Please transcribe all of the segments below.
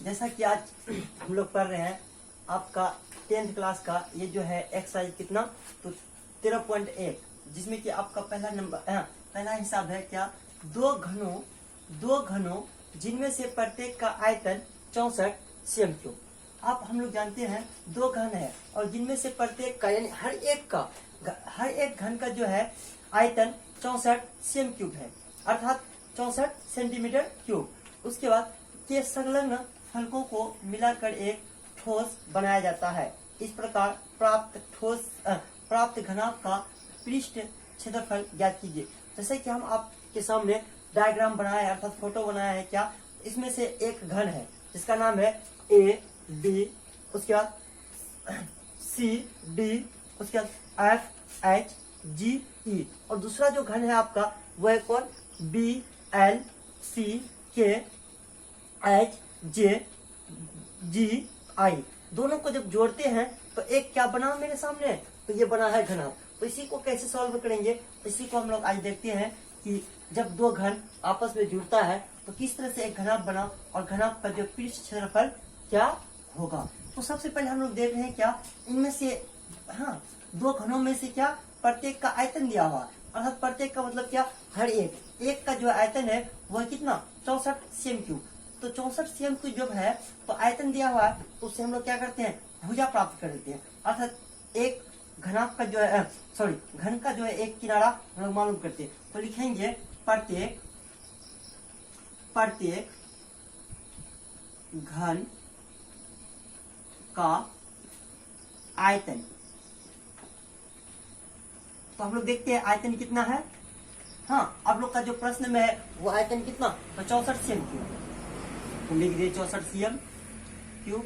जैसा कि आज हम लोग पढ़ रहे हैं आपका 10th क्लास का ये जो है एक्सरसाइज कितना तो 13.1 जिसमें कि आपका पहला हिसाब है क्या दो घनों जिनमें से प्रत्येक का आयतन 64 cm3। आप हम लोग जानते हैं दो घन है और जिनमें से प्रत्येक का यानी हर एक घन का जो है आयतन 64 cm3 है अर्थात 64 cm3। उसके बाद के संलग्न फलकों को मिलाकर एक ठोस बनाया जाता है। इस प्रकार प्राप्त घनाभ का पृष्ठ क्षेत्रफल ज्ञात कीजिए। जैसे कि हम आपके सामने डायग्राम बनाया है अर्थात फोटो बनाया है क्या इसमें से एक घन है जिसका नाम है ए बी, उसके बाद सी डी, उसके बाद एफ एच जी ई और दूसरा जो घन है आपका वो है कौन बी एल सी के एच जे जी आई। दोनों को जब जोड़ते हैं तो एक क्या बना मेरे सामने तो ये बना है घनाभ। तो इसी को कैसे सॉल्व करेंगे इसी को हम लोग आज देखते हैं कि जब दो घन आपस में जुड़ता है तो किस तरह से एक घनाभ बना और घनाभ का जो पृष्ठ क्षेत्रफल क्या होगा। तो सबसे पहले हम लोग देख रहे हैं क्या इनमें से दो घनों में से क्या प्रत्येक का आयतन दिया हुआ अर्थात प्रत्येक का मतलब क्या हर एक का जो आयतन है वह कितना 64 cm3। तो 64 cm3 जब है तो आयतन दिया हुआ है तो उससे हम लोग क्या करते हैं भुजा प्राप्त कर लेते हैं अर्थात एक घनाभ का जो है घन का जो है एक किनारा हम लोग मालूम करते हैं। तो लिखेंगे प्रत्येक घन का आयतन। तो हम लोग देखते हैं आयतन कितना है। आप लोग का जो प्रश्न में है वो आयतन कितना तो 64 cm3। तो लिख दिए 64 cm3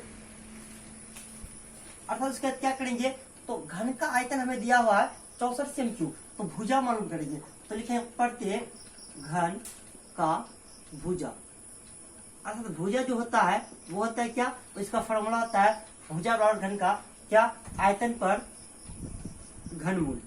अर्थात उसके बाद क्या करेंगे तो घन का आयतन हमें दिया हुआ है 64 cm3 तो भुजा मालूम करेंगे। तो लिखेंगे प्रत्येक घन का भुजा अर्थात भुजा जो होता है वो होता है क्या तो इसका फॉर्मूला होता है भुजा बराबर घन का क्या आयतन पर घनमूल।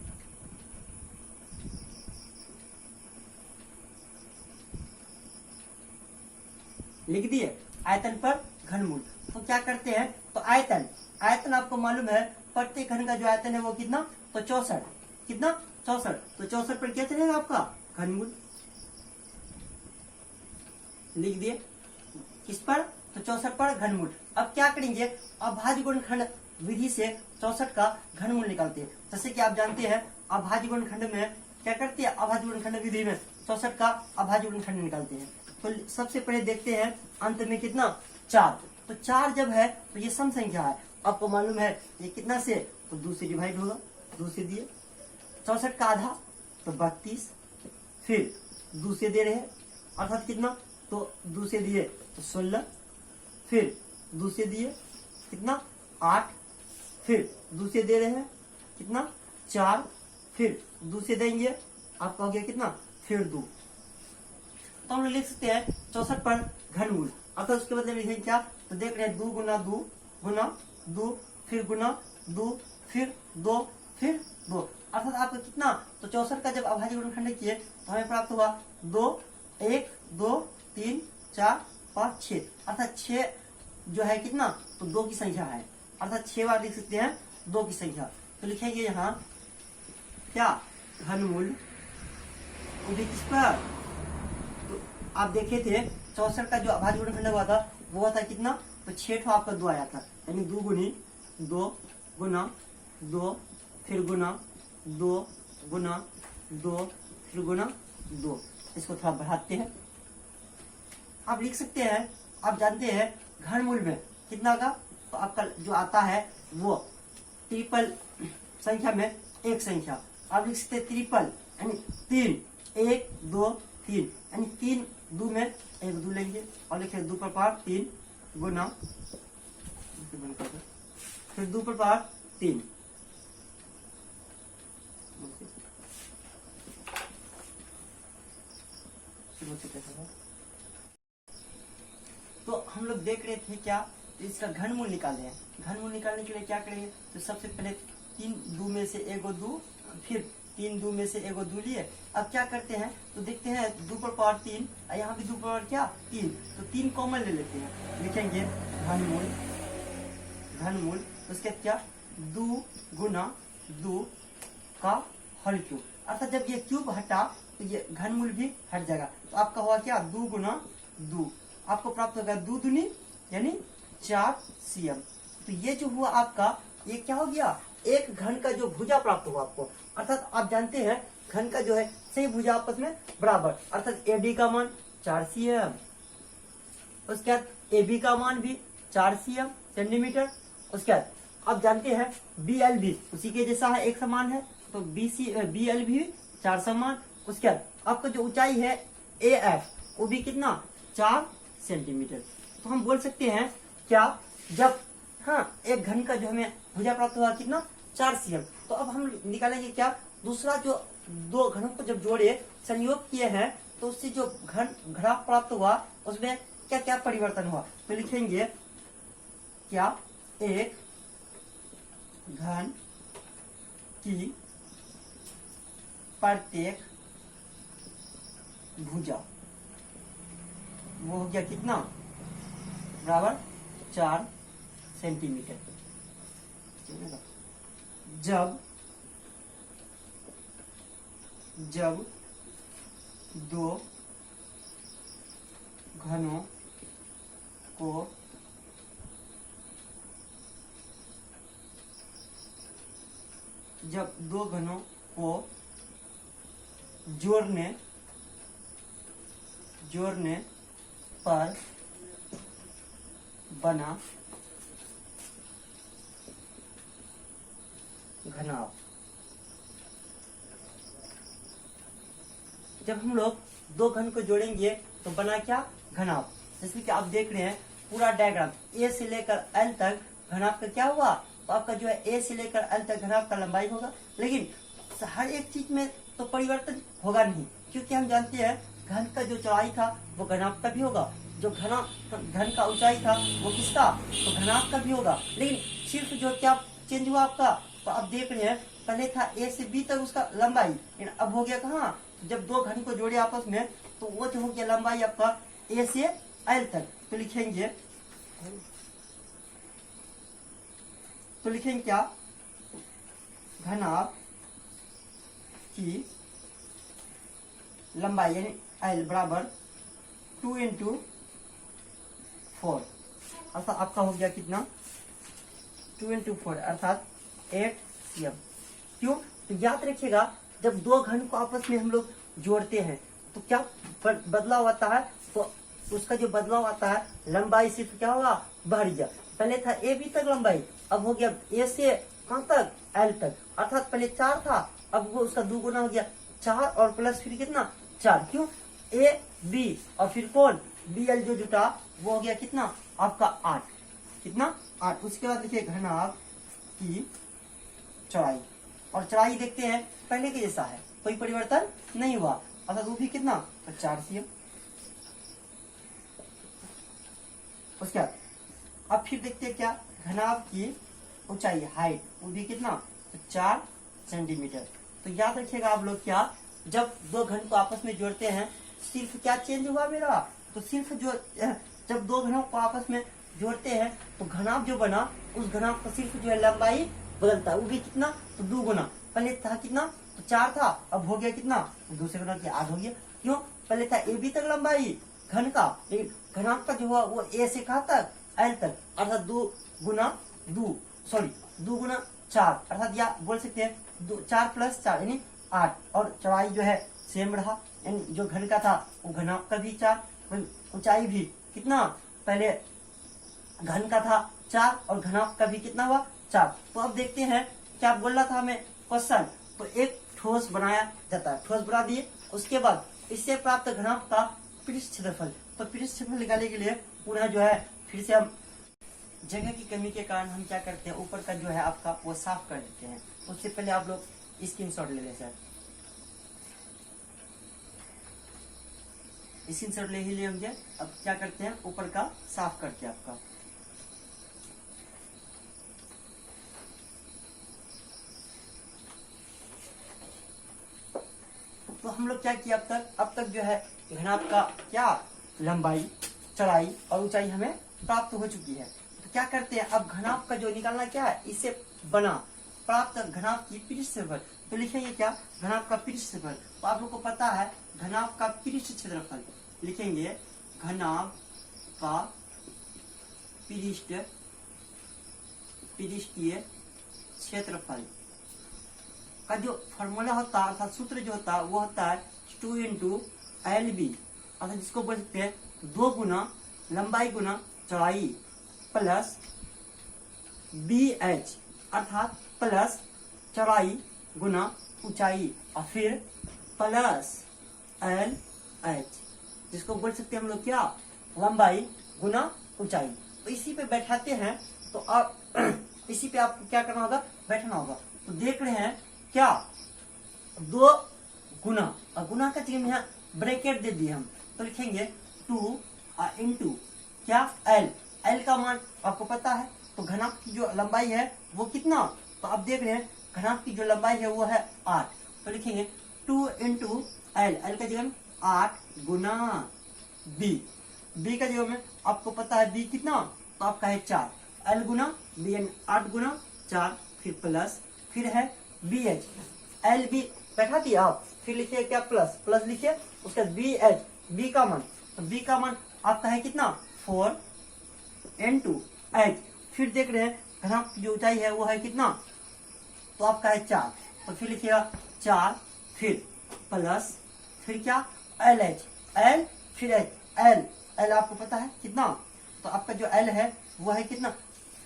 लिख दिए आयतन पर घनमूल। तो क्या करते हैं तो आयतन आपको मालूम है प्रत्येक घन का जो आयतन है वो कितना तो 64 कितना 64 तो 64 पर क्या चलेगा आपका घनमूल। लिख दिए किस पर तो 64 पर घनमूल। अब क्या करेंगे अभाज्य गुणनखंड विधि से 64 का घनमूल निकालते हैं। जैसे कि आप जानते हैं अभाज्य गुणनखंड में क्या करते हैं अभाज्य गुणनखंड विधि में 64 का अभाज्य गुणनखंड निकालते हैं। तो सबसे पहले देखते हैं अंत में कितना 4। तो 4 जब है तो ये सम संख्या है आपको मालूम है ये कितना से तो 2 से डिवाइड होगा 2 से दिए 64 का आधा तो 32 फिर 2 से दे रहे हैं अर्थात कितना तो 2 से दिए तो 16 फिर 2 से दिए कितना 8 फिर 2 से दे रहे हैं कितना 4 फिर 2 से देंगे आपका हो गया कितना फिर 2। तो हम लोग लिख सकते हैं 64 पर घनमूल अर्थात उसके बदले में लिखेंगे क्या तो देख रहे हैं 2 गुना 2 गुना 2 फिर गुना 2 फिर 2 फिर 2 अर्थात आपका कितना तो 64 का जब अभाज्य गुणनखंड किए तो हमें प्राप्त हुआ 2 1 2 3 4 5 6 अर्थात 6 जो है कितना तो 2 की संख्या है अर्थात 6 बार लिख सकते हैं 2 की संख्या। तो लिखेंगे यहाँ क्या घनमूल किस पर तो आप देखे थे 64 का जो अभाज्य गुणनखंड हुआ था वो हुआ था कितना तो 6 आपका 2 आया था यानी 2 गुनी 2 गुना 2 फिर गुना 2 गुना 2 फिर गुना 2। इसको थोड़ा बढ़ाते हैं आप लिख सकते हैं आप जानते हैं घनमूल में कितना का तो आपका जो आता है वो ट्रिपल संख्या में एक संख्या आप लिख सकते हैं ट्रिपल यानी 3 1 2 3 यानी 3 2 में 1 2 लेंगे और लिखेंगे 2 पर पावर 3 गुना फिर 2 पर पावर 3 तो हम लोग देख रहे थे क्या तो इसका घनमूल निकाले हैं। घनमूल निकालने के लिए क्या करेंगे तो सबसे पहले 3 2 में से 1 2 फिर 3 2 में से एगो 2 लिए। अब क्या करते हैं तो देखते हैं 2 पर पावर 3, यहाँ भी 2 पर क्या 3, तो 3 कॉमन ले लेते हैं, लिखेंगे घनमूल उसके बाद क्या 2 गुना 2 का होल क्यूब, अर्थात जब ये क्यूब हटा तो ये घनमूल भी हट जाएगा। तो आपका हुआ क्या 2 गुना 2, आपको प्राप्त होगा 2 दूनी यानी 4 cm। तो ये जो हुआ आपका ये क्या हो गया, एक घन का जो भुजा प्राप्त हुआ आपको, अर्थात आप जानते हैं घन का जो है सही भुजा आपस में बराबर, अर्थात AD का मान 4 cm, उसके बाद AB का मान भी 4 cm सेंटीमीटर। उसके बाद आप जानते हैं BL भी उसी के जैसा है, एक समान है, तो BL भी 4 समान। उसके बाद आपका जो ऊंचाई है AF वो भी कितना 4 सेंटीमीटर। तो हम बोल सकते हैं क्या, जब एक घन का जो हमें भुजा प्राप्त हुआ कितना 4 cm, तो अब हम निकालेंगे क्या, दूसरा जो 2 घनों को जब जोड़े संयोग किए हैं तो उससे जो घनाभ प्राप्त हुआ उसमें क्या क्या परिवर्तन हुआ। तो लिखेंगे क्या एक घन की प्रत्येक भुजा वो हो गया कितना बराबर 4 सेंटीमीटर। जब 2 घनों को जोड़ने पर बना घनाभ, जब हम लोग 2 घन को जोड़ेंगे तो बना क्या घनाभ। जैसे कि आप देख रहे हैं पूरा डायग्राम A से लेकर L तक घनाभ का क्या हुआ, तो आपका जो है A से लेकर L तक घनाभ का लंबाई होगा, लेकिन हर एक चीज में तो परिवर्तन होगा नहीं, क्योंकि हम जानते हैं घन का जो चौड़ाई था वो घनाभ का भी होगा, जो घन का ऊंचाई था वो किसका तो घनाभ का भी होगा। लेकिन सिर्फ जो क्या चेंज हुआ आपका, तो आप देख रहे हैं पहले था A से B तक उसका लंबाई, लेकिन अब हो गया कहाँ, जब 2 घन को जोड़े आपस में तो वो जो हो गया लंबाई आपका A से L तक। तो लिखेंगे क्या घनाभ की लंबाई यानी L बराबर 2 × 4, अर्थात आपका हो गया कितना 2 × 4 अर्थात 8 cm। क्यों, तो याद रखिएगा जब 2 घन को आपस में हम लोग जोड़ते हैं तो क्या बदलाव आता है, तो उसका जो बदलाव आता है लंबाई सिर्फ क्या होगा बढ़ गया। पहले था AB तक लंबाई, अब हो गया A से कहाँ तक L तक, अर्थात पहले 4 था अब वो उसका 2 गुना हो गया 4 और प्लस फिर कितना 4। क्यों AB और फिर कौन BL जो जुटा वो हो गया कितना आपका 8, कितना 8। उसके बाद लिखिए घनाभ की चौड़ाई, और चौड़ाई देखते हैं पहले के जैसा है, कोई परिवर्तन नहीं हुआ, अर्थात वो भी कितना तो 4 cm। उसके बाद अब फिर देखते हैं क्या घनाभ की ऊंचाई हाइट वो भी कितना तो 4 सेंटीमीटर। तो याद रखिएगा आप लोग क्या, जब 2 घन को आपस में जोड़ते हैं सिर्फ क्या चेंज हुआ मेरा, तो सिर्फ जो जब 2 घनों को आपस में जोड़ते हैं तो घनाभ जो बना उस घनाभ का सिर्फ जो है लंबाई बदलता है, वो भी कितना तो 2 गुना, पहले था कितना तो 4 था अब हो गया कितना तो 2 से गुना किया 8 हो गया। क्यों, पहले था AB तक लंबाई घन का, लेकिन घनाभ का जो हुआ वो A से कहाँ तक L तक, अर्थात 2 गुना 4, अर्थात या बोल सकते हैं 4 + 4 यानी 8, और चौड़ाई जो है सेम रहा, यानी जो घन का था वो घनाभ का भी 4, ऊंचाई भी कितना पहले घन का था 4 और घनाभ का भी कितना हुआ 4। तो अब देखते हैं क्या बोल रहा था हमें क्वेश्चन, तो एक ठोस बनाया जाता है, ठोस बना दिए, उसके बाद इससे प्राप्त घनाभ का पृष्ठ क्षेत्रफल, तो पृष्ठ क्षेत्रफल निकालने के लिए पुनः जो है फिर से हम जगह की कमी के कारण हम क्या करते हैं ऊपर का जो है आपका वो साफ कर देते हैं। उससे पहले आप लोग स्क्रीनशॉट ले लें सर, स्क्रीनशॉट ले ही लिए होंगे। अब क्या करते हैं ऊपर का साफ करते हैं आपका, हम लोग क्या किया अब तक जो है घनाभ का क्या लंबाई, चौड़ाई और ऊंचाई हमें प्राप्त हो चुकी है। तो क्या करते हैं, अब घनाभ का जो निकालना क्या है, इससे बना प्राप्त घनाभ की पृष्ठफल। तो लिखेंगे क्या, घनाभ का पृष्ठफल। तो आप लोग को पता है घनाभ का पृष्ठ क्षेत्रफल, लिखेंगे घनाभ का पृष्ठीय क्षेत्रफल का जो फॉर्मूला होता है अर्थात सूत्र जो होता है वो होता है 2 इंटू LB, अर्थात जिसको बोल सकते हैं 2 गुना लंबाई गुना चौड़ाई प्लस BH, अर्थात प्लस चौड़ाई गुना ऊंचाई और फिर प्लस LH, जिसको बोल सकते हैं हम लोग क्या, लंबाई गुना ऊंचाई। तो इसी पे बैठाते हैं। तो आप इसी पे आपको क्या करना होगा, बैठना होगा। तो देख रहे हैं क्या, 2 गुना, और गुना का चिन्ह यहाँ ब्रैकेट दे दिए हम। तो लिखेंगे 2 इंटू क्या L का मान आपको पता है। तो घनाभ की जो लंबाई है वो कितना, तो आप देख रहे हैं घनाभ की जो लंबाई है वो है 8। तो लिखेंगे 2 इंटू L का जगह 8 गुना B का जगह में आपको पता है B कितना, तो आपका है 4, L गुना B 8 गुना 4, फिर प्लस, फिर है BH, LB बैठा दिया आप, फिर लिखिए क्या प्लस लिखिए, उसका BH, B का मान, तो B का मान आपका है कितना 4 इंटू H, फिर देख रहे हैं घनाभ की जो ऊंचाई है वो है कितना, तो आपका है 4, तो फिर लिखिएगा 4, फिर प्लस, फिर क्या LH, L फिर H, L आपको पता है कितना, तो आपका जो L है वो है कितना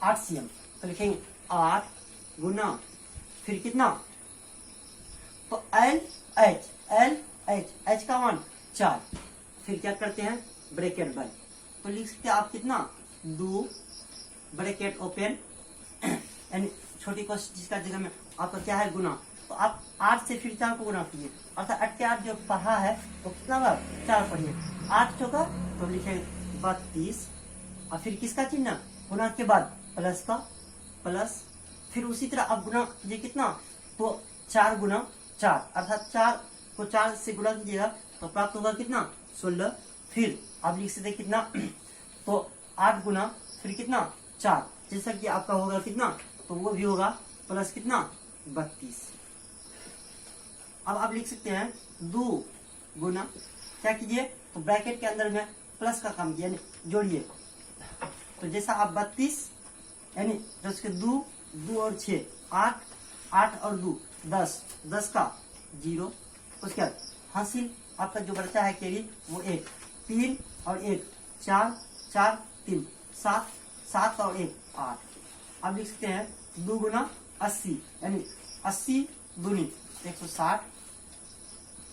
8 cm। तो लिखेंगे 8 गुना फिर कितना, तो H का मान 4, फिर क्या करते हैं ब्रैकेट बंद। तो लिख सकते हैं आप कितना 2 ब्रैकेट ओपन यानी छोटी कोष्ठ जिसका जगह में आपका क्या है गुना। तो आप 8 से फिर 4 को गुना कीजिए, अर्थात 8 के 8 जो पढ़ा है वो कितना बार 4 पढ़िए, 8 चौका तो लिखे 32, और फिर किसका चिन्ह गुना के बाद प्लस का प्लस, फिर उसी तरह आप गुना कीजिए कितना, तो 4 गुना 4, अर्थात 4 को 4 से गुना कीजिएगा तो प्राप्त होगा कितना 16, फिर आप लिख सकते कितना, तो 8 गुना फिर कितना 4, जैसा कि आपका होगा कितना, तो वो भी होगा प्लस कितना 32। अब आप लिख सकते हैं 2 गुना, क्या कीजिए, तो ब्रैकेट के अंदर में प्लस का काम यानी जोड़िए, तो जैसा आप 32 यानी 10 के 2 और 6 8 और 2 10 का 0, उसके बाद हासिल आपका जो बचा है कैरी वो 1 3 और 1 4 3 7 और 1 8। अब लिख सकते हैं 2 गुना 80 यानी 80 दूनी 160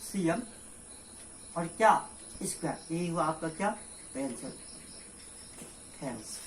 cm और क्या स्क्वायर, यही हुआ आपका क्या आंसर। थैंक्स।